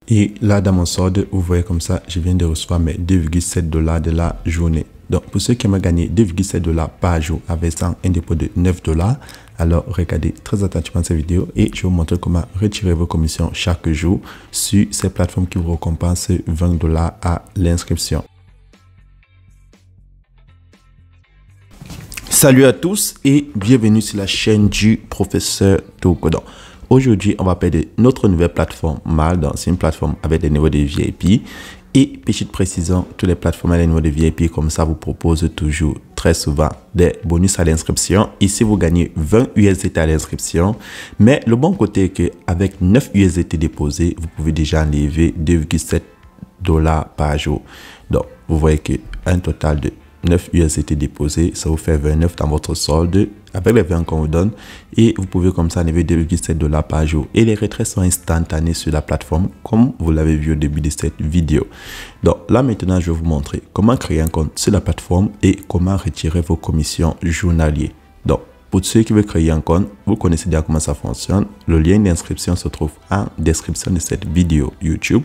Et là, dans mon solde, vous voyez comme ça, je viens de recevoir mes 2,7 $ de la journée. Donc, pour ceux qui aimeraient gagner 2,7 $ par jour avec un dépôt de 9 $, alors regardez très attentivement cette vidéo et je vais vous montrer comment retirer vos commissions chaque jour sur ces plateformes qui vous récompensent 20 $ à l'inscription. Salut à tous et bienvenue sur la chaîne du professeur Tokodon. Aujourd'hui, on va parler de notre nouvelle plateforme Mal. C'est une plateforme avec des niveaux de VIP. Et petite précision, toutes les plateformes avec des niveaux de VIP comme ça vous proposent toujours très souvent des bonus à l'inscription. Ici, vous gagnez 20 USDT à l'inscription. Mais le bon côté est qu'avec 9 USDT déposés, vous pouvez déjà enlever 2,7 $ par jour. Donc, vous voyez qu'un total de 9 USDT déposés, ça vous fait 29 dans votre solde avec les 20 qu'on vous donne et vous pouvez comme ça enlever 2,7 $ par jour et les retraits sont instantanés sur la plateforme comme vous l'avez vu au début de cette vidéo. Donc là maintenant je vais vous montrer comment créer un compte sur la plateforme et comment retirer vos commissions journalières. Donc pour ceux qui veulent créer un compte, vous connaissez déjà comment ça fonctionne. Le lien d'inscription se trouve en description de cette vidéo YouTube.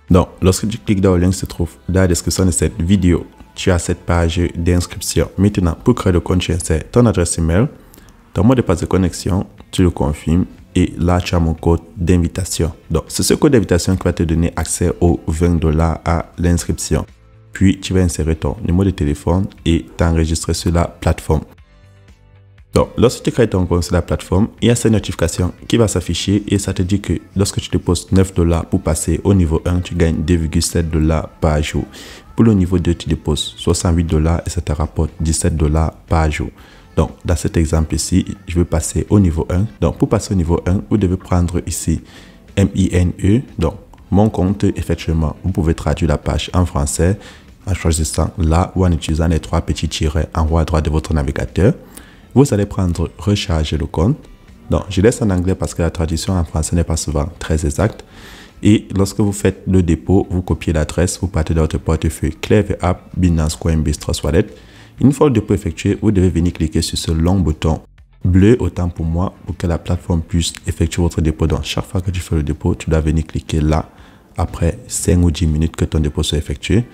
Donc lorsque tu cliques dans le lien qui se trouve dans la description de cette vidéo, tu as cette page d'inscription. Maintenant, pour créer le compte, tu insères ton adresse email, ton mot de passe de connexion, tu le confirmes et là, tu as mon code d'invitation. Donc, c'est ce code d'invitation qui va te donner accès aux 20 $ à l'inscription. Puis, tu vas insérer ton numéro de téléphone et t'enregistrer sur la plateforme. Donc, lorsque tu crées ton compte sur la plateforme, il y a cette notification qui va s'afficher et ça te dit que lorsque tu déposes 9 $ pour passer au niveau 1, tu gagnes 2,7 $ par jour. Pour le niveau 2, tu déposes 68 $ et ça te rapporte 17 $ par jour. Donc, dans cet exemple ici, je vais passer au niveau 1. Donc, pour passer au niveau 1, vous devez prendre ici MINE. Donc, mon compte, effectivement, vous pouvez traduire la page en français en choisissant là ou en utilisant les 3 petits tirets en haut à droite de votre navigateur. Vous allez prendre recharger le compte. Donc, je laisse en anglais parce que la traduction en français n'est pas souvent très exacte. Et lorsque vous faites le dépôt, vous copiez l'adresse, vous partez dans votre portefeuille Clever App, Binance, Coinbase, Trust Wallet. Une fois le dépôt effectué, vous devez venir cliquer sur ce long bouton bleu, autant pour moi, pour que la plateforme puisse effectuer votre dépôt. Donc, chaque fois que tu fais le dépôt, tu dois venir cliquer là après 5 ou 10 minutes que ton dépôt soit effectué.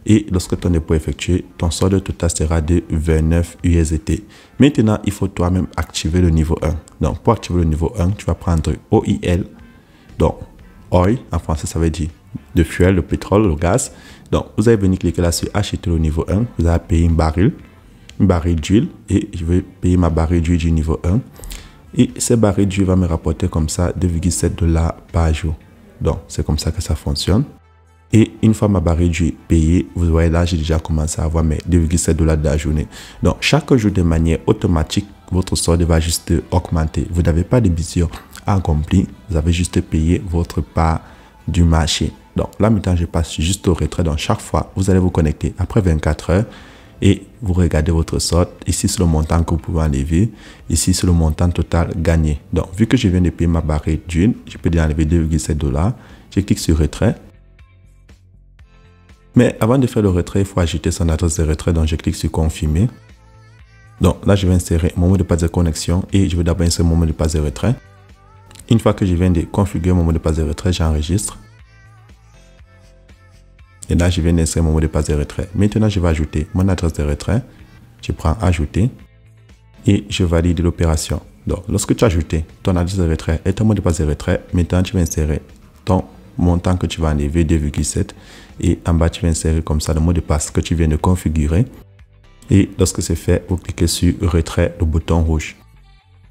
Et lorsque ton dépôt est effectué, ton solde total sera de 29 USDT. Maintenant, il faut toi-même activer le niveau 1. Donc, pour activer le niveau 1, tu vas prendre OIL. Donc, oil, en français, ça veut dire de fuel, le pétrole, le gaz. Donc, vous allez venir cliquer là sur acheter le niveau 1. Vous allez payer une baril d'huile. Et je vais payer ma baril d'huile du niveau 1. Et ce baril d'huile va me rapporter comme ça 2,7 $ par jour. Donc, c'est comme ça que ça fonctionne. Et une fois ma baril d'huile payée, vous voyez là, j'ai déjà commencé à avoir mes 2,7 $ de la journée. Donc, chaque jour de manière automatique, votre solde va juste augmenter. Vous n'avez pas de mission accomplie, vous avez juste payé votre part du marché. Donc, là, maintenant, je passe juste au retrait. Donc, chaque fois, vous allez vous connecter après 24 heures et vous regardez votre solde. Ici, c'est le montant que vous pouvez enlever. Ici, c'est le montant total gagné. Donc, vu que je viens de payer ma baril d'huile, je peux déjà enlever 2,7 $. Je clique sur retrait. Mais avant de faire le retrait, il faut ajouter son adresse de retrait. Donc, je clique sur confirmer. Donc, là, je vais insérer mon mot de passe de connexion et je vais d'abord insérer mon mot de passe de retrait. Une fois que je viens de configurer mon mot de passe de retrait, j'enregistre. Et là, je viens d'insérer mon mot de passe de retrait. Maintenant, je vais ajouter mon adresse de retrait. Je prends ajouter et je valide l'opération. Donc, lorsque tu as ajouté ton adresse de retrait et ton mot de passe de retrait, maintenant, tu vas insérer ton montant que tu vas enlever, 2,7. Et en bas, tu vas insérer comme ça le mot de passe que tu viens de configurer. Et lorsque c'est fait, vous cliquez sur retrait, le bouton rouge.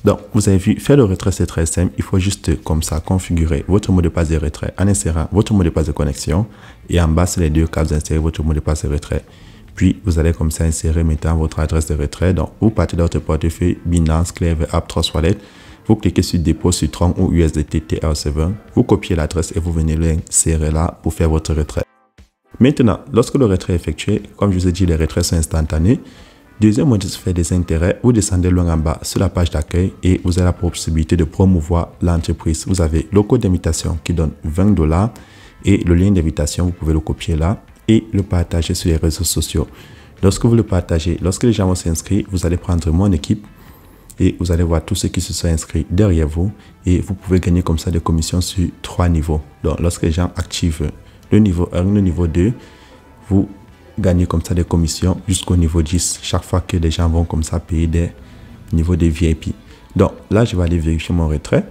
Donc, vous avez vu, faire le retrait, c'est très simple. Il faut juste comme ça configurer votre mot de passe de retrait en insérant votre mot de passe de connexion. Et en bas, sur les deux cas, vous insérez votre mot de passe de retrait. Puis, vous allez comme ça insérer maintenant votre adresse de retrait. Donc, vous partez dans votre portefeuille Binance, Clever App, Trust Wallet. Vous cliquez sur dépôt sur Tron ou USDT TR7. Vous copiez l'adresse et vous venez l'insérer là pour faire votre retrait. Maintenant, lorsque le retrait est effectué, comme je vous ai dit, les retraits sont instantanés. Deuxième moyen de se faire des intérêts, vous descendez loin en bas sur la page d'accueil et vous avez la possibilité de promouvoir l'entreprise. Vous avez le code d'invitation qui donne 20 $ et le lien d'invitation, vous pouvez le copier là et le partager sur les réseaux sociaux. Lorsque vous le partagez, lorsque les gens vont s'inscrire, vous allez prendre mon équipe et vous allez voir tous ceux qui se sont inscrits derrière vous et vous pouvez gagner comme ça des commissions sur 3 niveaux. Donc lorsque les gens activent le niveau 1, le niveau 2, vous gagnez comme ça des commissions jusqu'au niveau 10 chaque fois que les gens vont comme ça payer des niveaux de VIP. Donc là, je vais aller vérifier mon retrait.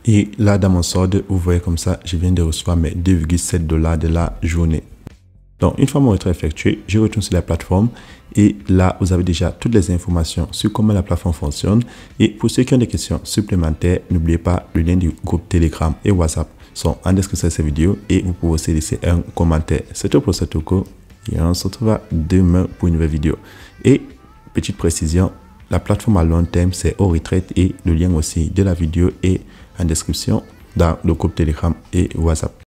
Et là, dans mon solde, vous voyez comme ça, je viens de recevoir mes 2,7 $ de la journée. Donc, une fois mon retrait effectué, je retourne sur la plateforme et là, vous avez déjà toutes les informations sur comment la plateforme fonctionne. Et pour ceux qui ont des questions supplémentaires, n'oubliez pas, le lien du groupe Telegram et WhatsApp sont en description de cette vidéo et vous pouvez aussi laisser un commentaire. C'est tout pour cette vidéo et on se retrouve demain pour une nouvelle vidéo. Et petite précision, la plateforme à long terme, c'est au retraite et le lien aussi de la vidéo est en description dans le groupe Telegram et WhatsApp.